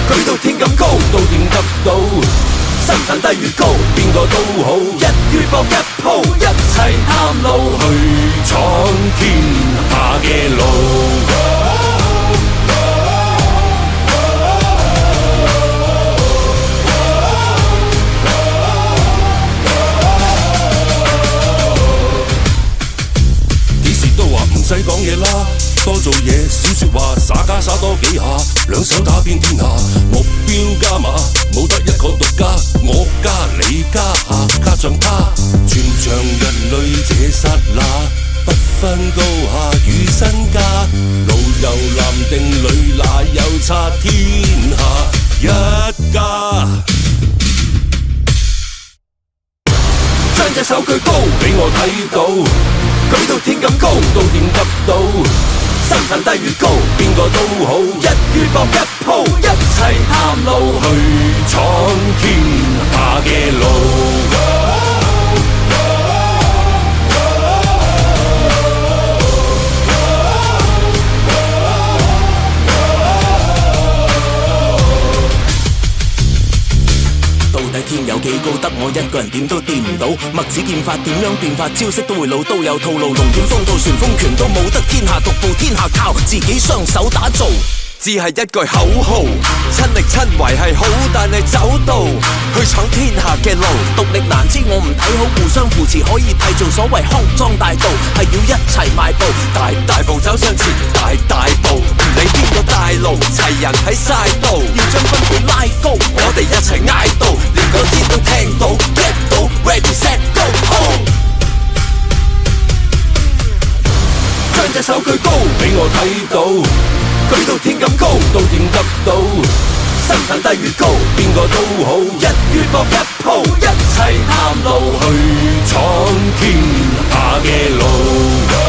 舉到天咁高，到點得到？身份低與高，邊個都好，一於搏一鋪，一齊探路去闖天下嘅路。唔使講嘢啦，多做嘢，少說話，耍家耍多幾下，兩手打遍天下，目標加碼，冇得一個獨家，我加你加下，加上他，全場人類這剎那，不分高下與身家，老幼男定女哪有差，天下一家。將隻手舉高，俾我睇到。舉到天咁高，到點得到？身份低與高，邊個都好，一於搏一鋪，一齊探路去闖天下嘅路。天有幾高，得我一個人點都掂唔到。墨子劍法點樣變法，招式都會老，都有套路。龍捲風到旋風拳都冇得天下獨步，天下靠自己雙手打造。只係一句口號，親力親為係好，但係走到去闖天下嘅路，獨力難支我唔睇好，互相扶持可以締造所謂康莊大道，係要一齊邁步，大步走向前，大步，唔理邊個大路，齊人喺晒度，要將分貝拉高，我哋一齊嗌到，連個天都聽到 ，get 到 ，ready set go home。將隻手舉高，俾我睇到。舉到天咁高，到點得到？身份低與高，邊個都好，一於搏一鋪，一齊探路去闖天下嘅路。